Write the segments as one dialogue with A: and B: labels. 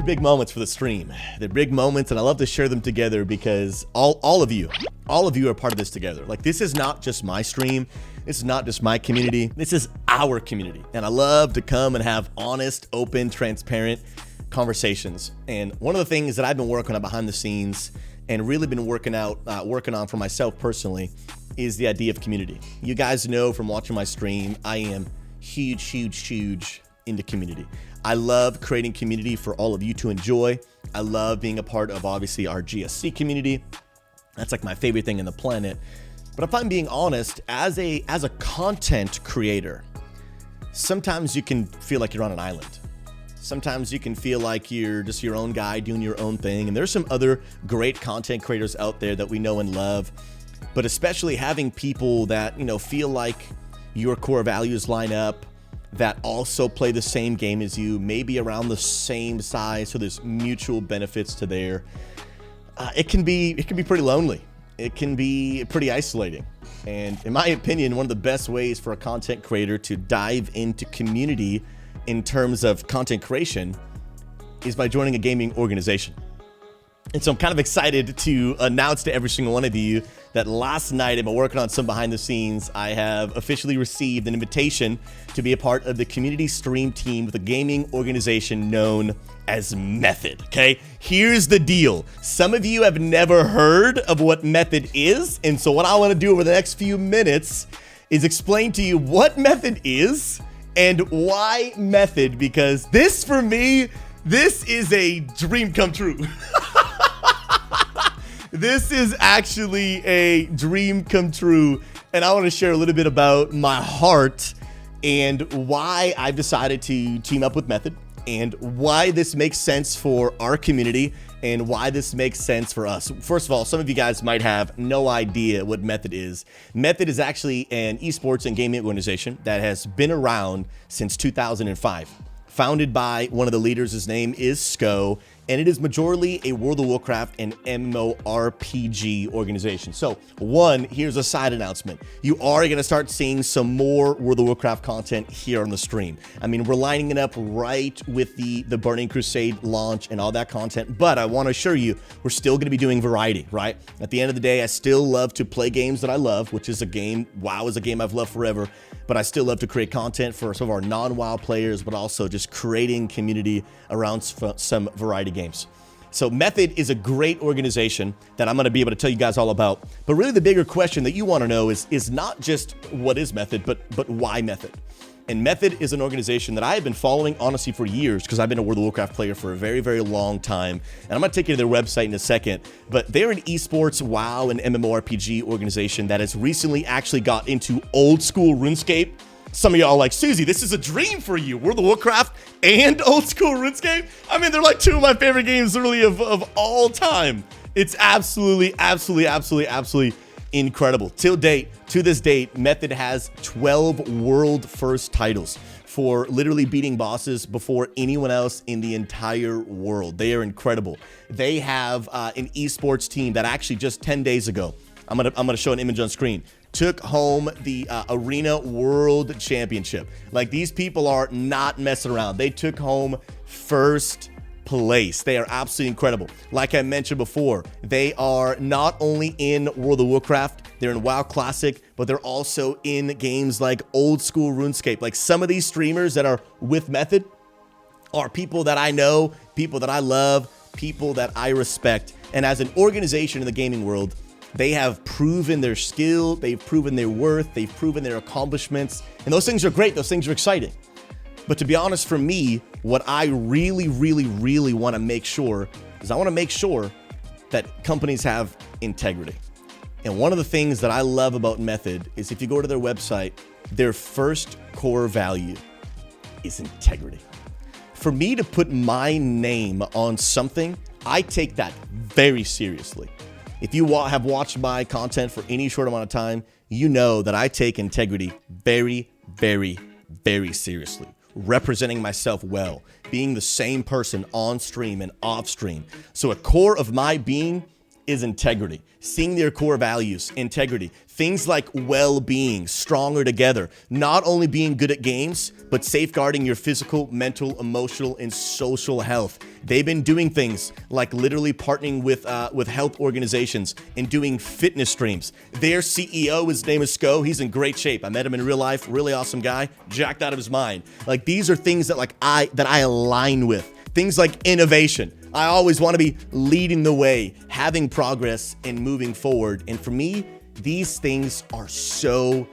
A: big moments for the stream. They're big moments, and I love to share them together because all of you are part of this together. Like, this is not just my stream. This is not just my community. This is our community. And I love to come and have honest, open, transparent conversations. And one of the things that I've been working on behind the scenes and really been working on for myself personally is the idea of community. You guys know from watching my stream, I am huge into community. I love creating community for all of you to enjoy. I love being a part of, obviously, our GSC community. That's like my favorite thing in the planet. But if I'm being honest, as a content creator, sometimes you can feel like you're on an island. Sometimes you can feel like you're just your own guy doing your own thing. And there's some other great content creators out there that we know and love. But especially having people that, you know, feel like your core values line up, that also play the same game as you, maybe around the same size, so there's mutual benefits to there. It can be pretty lonely. It can be pretty isolating. And in my opinion, one of the best ways for a content creator to dive into community in terms of content creation is by joining a gaming organization. And so I'm kind of excited to announce to every single one of you that last night, I've been working on some behind the scenes. I have officially received an invitation to be a part of the community stream team with a gaming organization known as Method, okay? Here's the deal. Some of you have never heard of what Method is, and so what I want to do over the next few minutes is explain to you what Method is and why Method, because this, for me, this is a dream come true. This is actually a dream come true, and I want to share a little bit about my heart and why I've decided to team up with Method and why this makes sense for our community and why this makes sense for us. First of all, some of you guys might have no idea what Method is. Method is actually an esports and gaming organization that has been around since 2005. Founded by one of the leaders, his name is Sko, and it is majorly a World of Warcraft and MMORPG organization. So one, here's a side announcement. You are going to start seeing some more World of Warcraft content here on the stream. I mean, we're lining it up right with the Burning Crusade launch and all that content, but I want to assure you, we're still going to be doing variety, right? At the end of the day, I still love to play games that I love, which is a game, WoW is a game I've loved forever, but I still love to create content for some of our non-WoW players, but also just creating community around some variety games. So Method is a great organization that I'm going to be able to tell you guys all about. But really the bigger question that you want to know is not just what is Method, but why Method? And Method is an organization that I have been following, honestly, for years, because I've been a World of Warcraft player for a very, very long time. And I'm going to take you to their website in a second. But they're an esports, WoW, and MMORPG organization that has recently actually got into old school RuneScape. Some of y'all are like, Susie, this is a dream for you. World of Warcraft and old school RuneScape. I mean, they're like two of my favorite games, really, of all time. It's absolutely incredible. To this date, Method has 12 world first titles for literally beating bosses before anyone else in the entire world. They are incredible. They have an esports team that actually just 10 days ago, I'm gonna show an image on screen, took home the Arena World Championship. Like, these people are not messing around. They took home first place. They are absolutely incredible. Like I mentioned before, they are not only in World of Warcraft, they're in WoW Classic, but they're also in games like old school RuneScape. Like, some of these streamers that are with Method are people that I know, people that I love, people that I respect. And as an organization in the gaming world, they have proven their skill, they've proven their worth, they've proven their accomplishments, and those things are great, those things are exciting. But to be honest, for me, what I really want to make sure is I want to make sure that companies have integrity. And one of the things that I love about Method is if you go to their website, their first core value is integrity. For me to put my name on something, I take that very seriously. If you have watched my content for any short amount of time, you know that I take integrity very seriously. Representing myself well, being the same person on stream and off stream. So a core of my being is integrity. Seeing their core values, integrity. Things like well-being, stronger together. Not only being good at games, but safeguarding your physical, mental, emotional, and social health. They've been doing things like literally partnering with health organizations and doing fitness streams. Their CEO, his name is Sko. He's in great shape. I met him in real life. Really awesome guy. Jacked out of his mind. Like, these are things that I align with. Things like innovation. I always want to be leading the way, having progress, and moving forward. And for me, these things are so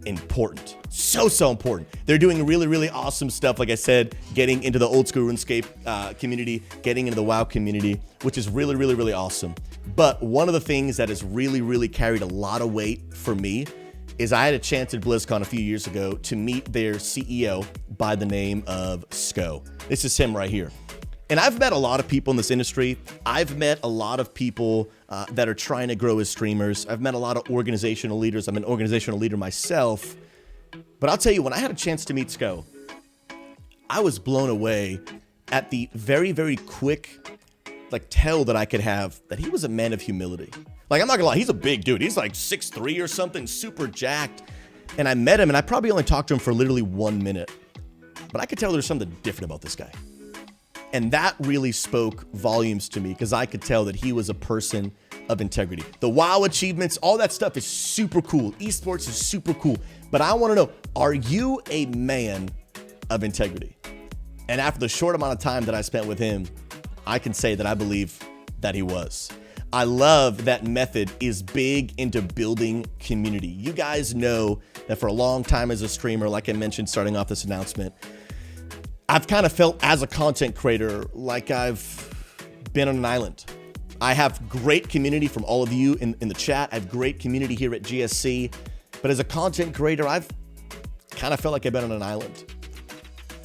A: important. So important. They're doing really awesome stuff. Like I said, getting into the old school RuneScape community, getting into the WoW community, which is really awesome. But one of the things that has really carried a lot of weight for me is I had a chance at BlizzCon a few years ago to meet their CEO by the name of Sko. This is him right here. And I've met a lot of people in this industry. I've met a lot of people that are trying to grow as streamers. I've met a lot of organizational leaders. I'm an organizational leader myself. But I'll tell you, when I had a chance to meet Sko, I was blown away at the very quick tell that I could have that he was a man of humility. Like, I'm not gonna lie, he's a big dude. He's like 6'3" or something, super jacked. And I met him, and I probably only talked to him for literally 1 minute. But I could tell there's something different about this guy. And that really spoke volumes to me because I could tell that he was a person of integrity. The WoW achievements, all that stuff is super cool. Esports is super cool. But I want to know, are you a man of integrity? And after the short amount of time that I spent with him, I can say that I believe that he was. I love that Method is big into building community. You guys know that for a long time as a streamer, like I mentioned starting off this announcement, I've kind of felt as a content creator like I've been on an island. I have great community from all of you in the chat. I have great community here at GSC. But as a content creator, I've kind of felt like I've been on an island.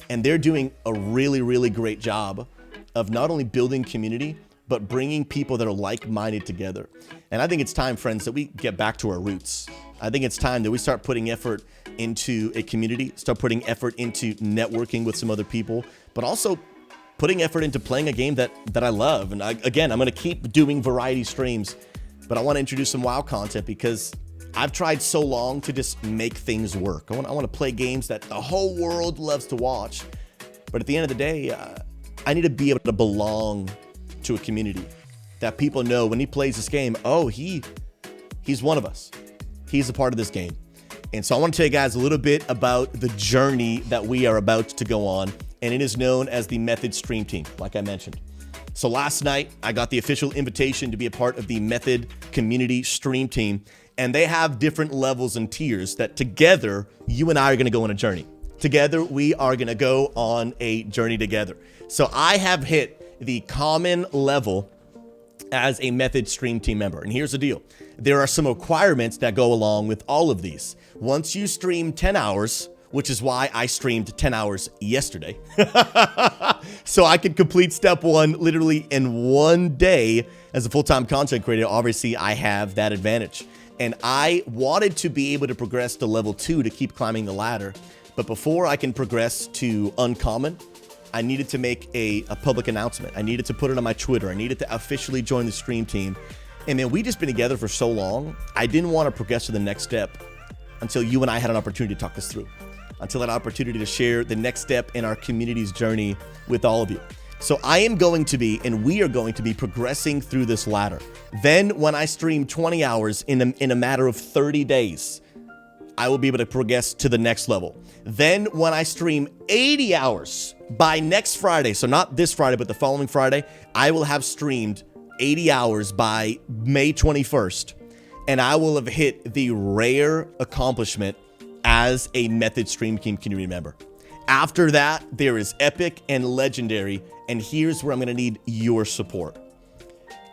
A: And they're doing a really great job of not only building community, but bringing people that are like-minded together. And I think it's time, friends, that we get back to our roots. I think it's time that we start putting effort into a community, start putting effort into networking with some other people, but also putting effort into playing a game that I love. And again, I'm going to keep doing variety streams, but I want to introduce some WoW content because I've tried so long to just make things work. I want to play games that the whole world loves to watch. But at the end of the day, I need to be able to belong to a community that people know when he plays this game, oh, he's one of us. He's a part of this game. And so I want to tell you guys a little bit about the journey that we are about to go on. And it is known as the Method Stream Team, like I mentioned. So last night, I got the official invitation to be a part of the Method Community Stream Team. And they have different levels and tiers that together, you and I are going to go on a journey. Together, we are going to go on a journey together. So I have hit the common level as a Method Stream Team member. And here's the deal. There are some requirements that go along with all of these. Once you stream 10 hours, which is why I streamed 10 hours yesterday, so I could complete step one literally in one day as a full-time content creator. Obviously, I have that advantage. And I wanted to be able to progress to level 2 to keep climbing the ladder. But before I can progress to uncommon, I needed to make a public announcement. I needed to put it on my Twitter. I needed to officially join the stream team. And then we just been together for so long, I didn't want to progress to the next step until you and I had an opportunity to talk this through, until that opportunity to share the next step in our community's journey with all of you. So I am going to be, and we are going to be progressing through this ladder. Then when I stream 20 hours in a matter of 30 days, I will be able to progress to the next level. Then when I stream 80 hours by next Friday, so not this Friday, but the following Friday, I will have streamed 80 hours by May 21st, and I will have hit the rare accomplishment as a Method Stream Team community member. After that, there is epic and legendary, and here's where I'm going to need your support.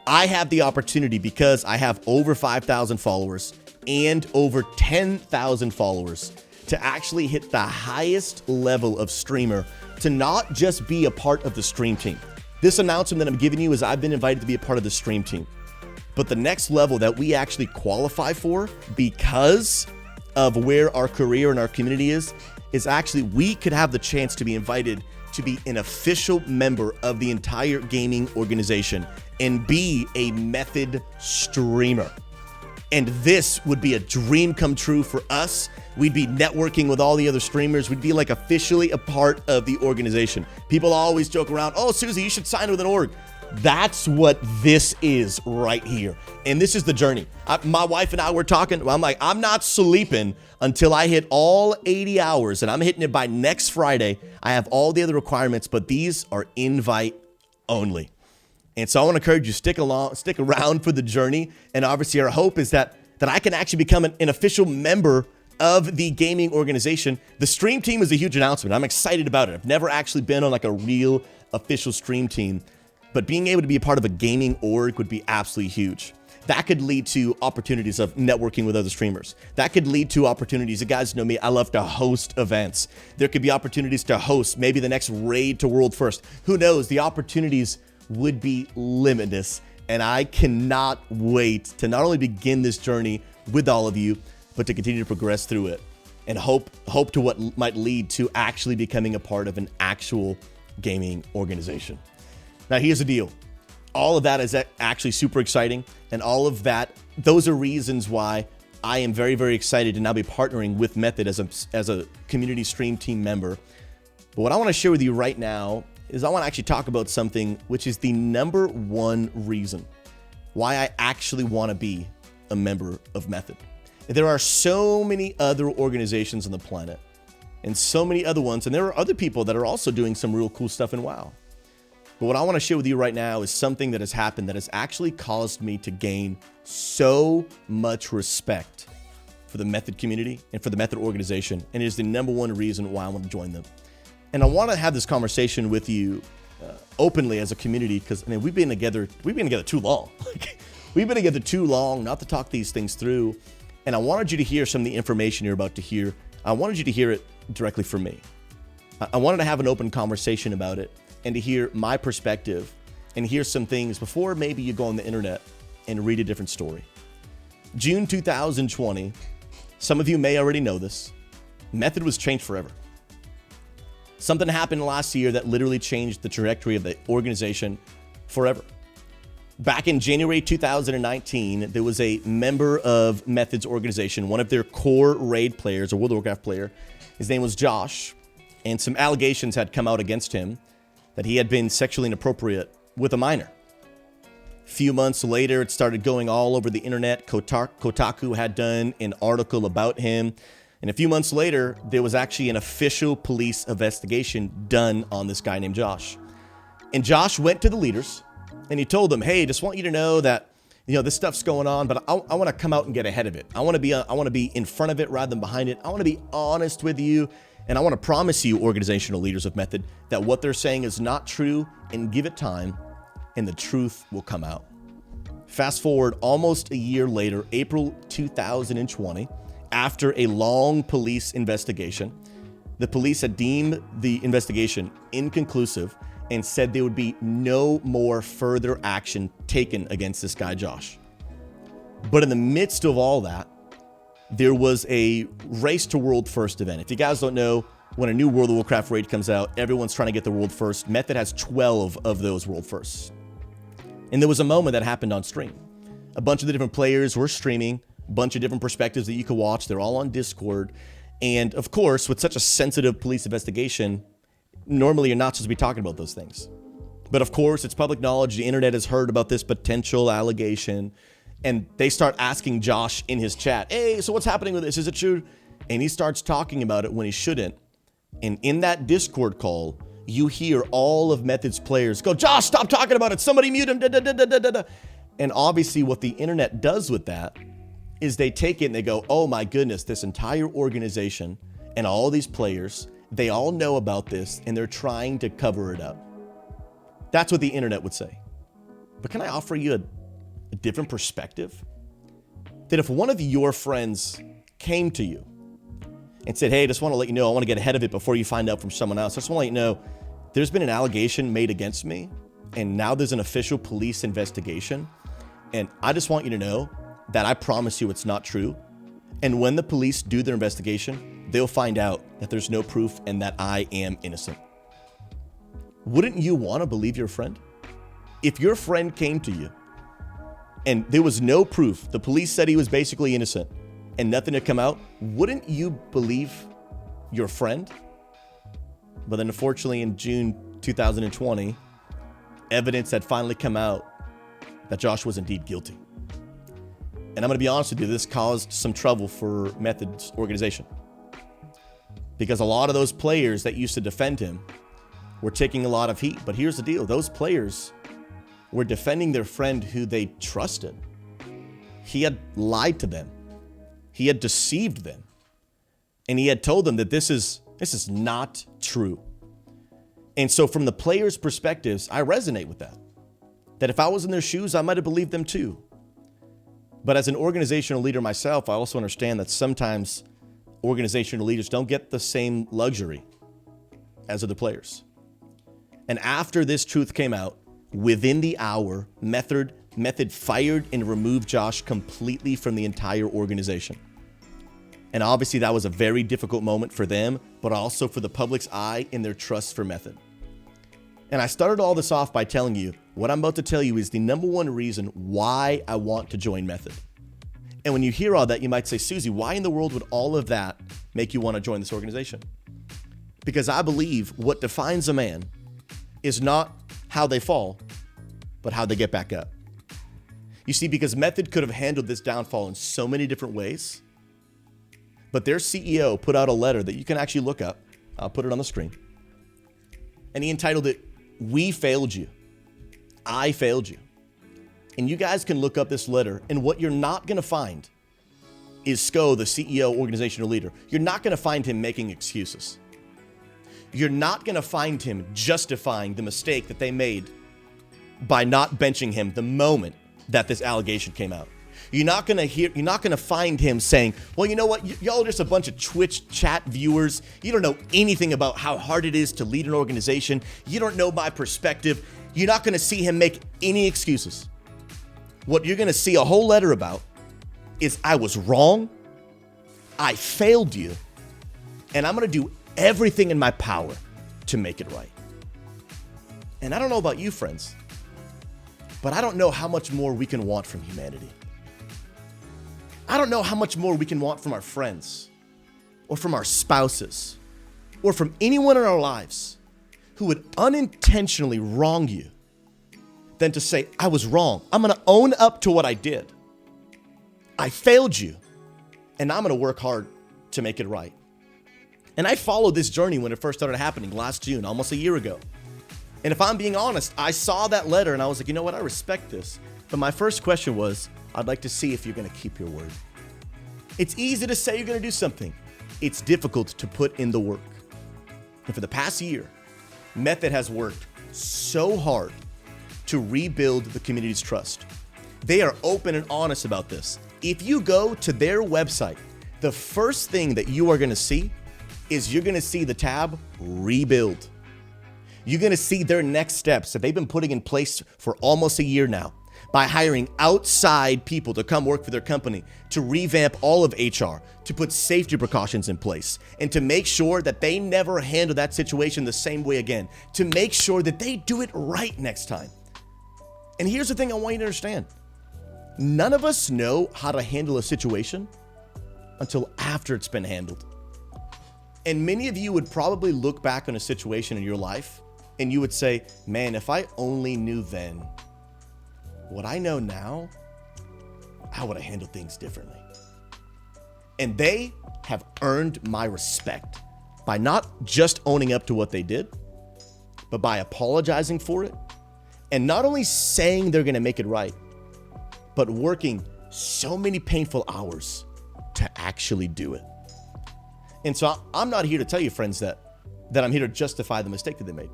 A: I have the opportunity, because I have over 5,000 followers and over 10,000 followers, to actually hit the highest level of streamer, to not just be a part of the stream team. This announcement that I'm giving you is I've been invited to be a part of the stream team. But the next level that we actually qualify for, because of where our career and our community is actually we could have the chance to be invited to be an official member of the entire gaming organization and be a Method streamer. And this would be a dream come true for us. We'd be networking with all the other streamers. We'd be like officially a part of the organization. People always joke around, oh, Susie, you should sign with an org. That's what this is right here. And this is the journey. My wife and I were talking. I'm like, I'm not sleeping until I hit all 80 hours, and I'm hitting it by next Friday. I have all the other requirements, but these are invite only. And so I want to encourage you, stick around for the journey. And obviously our hope is that I can actually become an official member of the gaming organization. The stream team is a huge announcement. I'm excited about it. I've never actually been on like a real official stream team, but being able to be a part of a gaming org would be absolutely huge. That could lead to opportunities of networking with other streamers. That could lead to opportunities. You guys know me, I love to host events. There could be opportunities to host maybe the next raid to World First. Who knows? The opportunities would be limitless, and I cannot wait to not only begin this journey with all of you, but to continue to progress through it and hope to what might lead to actually becoming a part of an actual gaming organization. Now, here's the deal. All of that is actually super exciting, and all of that, those are reasons why I am very, very excited to now be partnering with Method as a community stream team member. But what I want to share with you right now is I want to actually talk about something which is the number one reason why I actually want to be a member of Method. There are so many other organizations on the planet and so many other ones, and there are other people that are also doing some real cool stuff in WoW. But what I want to share with you right now is something that has happened that has actually caused me to gain so much respect for the Method community and for the Method organization, and it is the number one reason why I want to join them. And I want to have this conversation with you openly as a community, because I mean we've been together too long. We've been together too long not to talk these things through. And I wanted you to hear some of the information you're about to hear. I wanted you to hear it directly from me. I wanted to have an open conversation about it and to hear my perspective and hear some things before maybe you go on the internet and read a different story. June 2020, some of you may already know this, Method was changed forever. Something happened last year that literally changed the trajectory of the organization forever. Back in January 2019, there was a member of Method's organization, one of their core raid players, or World of Warcraft player. His name was Josh, and some allegations had come out against him that he had been sexually inappropriate with a minor. A few months later, it started going all over the internet. Kotaku had done an article about him. And a few months later, there was actually an official police investigation done on this guy named Josh. And Josh went to the leaders and he told them, hey, just want you to know that, this stuff's going on, but I want to come out and get ahead of it. I want to be in front of it rather than behind it. I want to be honest with you. And I want to promise you, organizational leaders of Method, that what they're saying is not true, and give it time and the truth will come out. Fast forward almost a year later, April 2020, after a long police investigation, the police had deemed the investigation inconclusive and said there would be no more further action taken against this guy, Josh. But in the midst of all that, there was a Race to World First event. If you guys don't know, when a new World of Warcraft raid comes out, everyone's trying to get the World First. Method has 12 of those World Firsts. And there was a moment that happened on stream. A bunch of the different players were streaming, a bunch of different perspectives that you could watch. They're all on Discord. And of course, with such a sensitive police investigation, normally you're not supposed to be talking about those things. But of course, it's public knowledge. The internet has heard about this potential allegation. And they start asking Josh in his chat, hey, so what's happening with this? Is it true? And he starts talking about it when he shouldn't. And in that Discord call, you hear all of Method's players go, Josh, stop talking about it. Somebody mute him. Da, da, da, da, da, da. And obviously what the internet does with that is they take it and they go, oh my goodness, this entire organization and all these players, they all know about this and they're trying to cover it up. That's what the internet would say. But can I offer you a different perspective? That if one of your friends came to you and said, hey, I just want to let you know, I want to get ahead of it before you find out from someone else. I just want to let you know, there's been an allegation made against me, and now there's an official police investigation. And I just want you to know that I promise you it's not true. And when the police do their investigation, they'll find out that there's no proof and that I am innocent. wouldn't you want to believe your friend? If your friend came to you and there was no proof, the police said he was basically innocent and nothing had come out, wouldn't you believe your friend? But then unfortunately in June 2020, evidence had finally come out that Josh was indeed guilty. And I'm going to be honest with you, this caused some trouble for Method's organization. Because a lot of those players that used to defend him were taking a lot of heat. But here's the deal. Those players were defending their friend who they trusted. He had lied to them. He had deceived them. And he had told them that this is not true. And so from the players' perspectives, I resonate with that. That if I was in their shoes, I might have believed them too. But as an organizational leader myself, I also understand that sometimes organizational leaders don't get the same luxury as other players. And after this truth came out, within the hour, Method fired and removed Josh completely from the entire organization. And obviously that was a very difficult moment for them, but also for the public's eye and their trust for Method. And I started all this off by telling you, what I'm about to tell you is the number one reason why I want to join Method. And when you hear all that, you might say, Susie, why in the world would all of that make you want to join this organization? Because I believe what defines a man is not how they fall, but how they get back up. You see, because Method could have handled this downfall in so many different ways, but their CEO put out a letter that you can actually look up. I'll put it on the screen. And he entitled it, "We Failed You. I Failed You." And you guys can look up this letter, and what you're not going to find is Sko, the CEO, organizational leader. You're not going to find him making excuses. You're not going to find him justifying the mistake that they made by not benching him the moment that this allegation came out. You're not going to find him saying, well, you know what? Y'all are just a bunch of Twitch chat viewers. You don't know anything about how hard it is to lead an organization. You don't know my perspective. You're not going to see him make any excuses. What you're going to see a whole letter about is I was wrong. I failed you. And I'm going to do everything in my power to make it right. And I don't know about you, friends, but I don't know how much more we can want from humanity. I don't know how much more we can want from our friends or from our spouses or from anyone in our lives who would unintentionally wrong you than to say, I was wrong. I'm going to own up to what I did. I failed you, and I'm going to work hard to make it right. And I followed this journey when it first started happening last June, almost a year ago. And if I'm being honest, I saw that letter and I was like, you know what? I respect this. But my first question was, I'd like to see if you're going to keep your word. It's easy to say you're going to do something. It's difficult to put in the work. And for the past year, Method has worked so hard to rebuild the community's trust. They are open and honest about this. If you go to their website, the first thing that you are going to see is you're going to see the tab Rebuild. You're going to see their next steps that they've been putting in place for almost a year now by hiring outside people to come work for their company, to revamp all of HR, to put safety precautions in place, and to make sure that they never handle that situation the same way again, to make sure that they do it right next time. And here's the thing I want you to understand. None of us know how to handle a situation until after it's been handled. And many of you would probably look back on a situation in your life and you would say, man, if I only knew then what I know now, I would have handled things differently. And they have earned my respect by not just owning up to what they did, but by apologizing for it. And not only saying they're going to make it right, but working so many painful hours to actually do it. And so I'm not here to tell you, friends, that I'm here to justify the mistake that they made.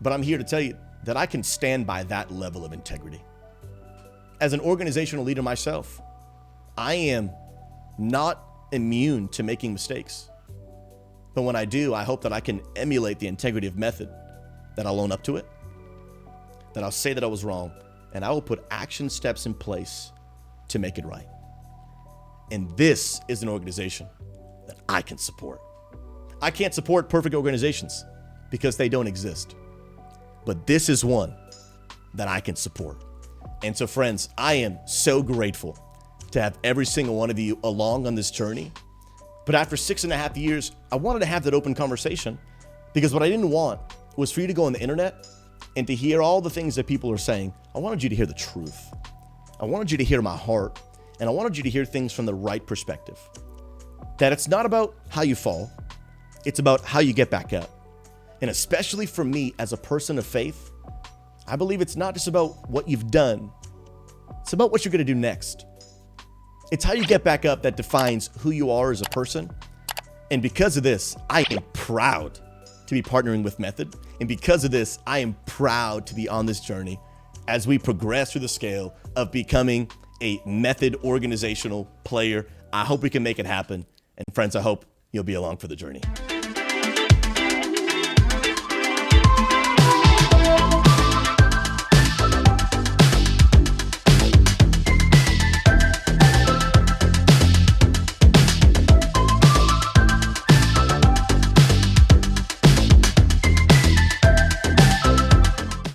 A: But I'm here to tell you that I can stand by that level of integrity. As an organizational leader myself, I am not immune to making mistakes. But when I do, I hope that I can emulate the integrity of Method, that I'll own up to it, that I'll say that I was wrong, and I will put action steps in place to make it right. And this is an organization that I can support. I can't support perfect organizations, because they don't exist. But this is one that I can support. And so friends, I am so grateful to have every single one of you along on this journey. But after 6.5 years, I wanted to have that open conversation, because what I didn't want was for you to go on the internet and to hear all the things that people are saying. I wanted you to hear the truth. I wanted you to hear my heart, and I wanted you to hear things from the right perspective. That it's not about how you fall, it's about how you get back up. And especially for me as a person of faith, I believe it's not just about what you've done, it's about what you're gonna do next. It's how you get back up that defines who you are as a person. And because of this, I am proud to be partnering with Method. And because of this, I am proud to be on this journey as we progress through the scale of becoming a Method organizational player. I hope we can make it happen. And friends, I hope you'll be along for the journey.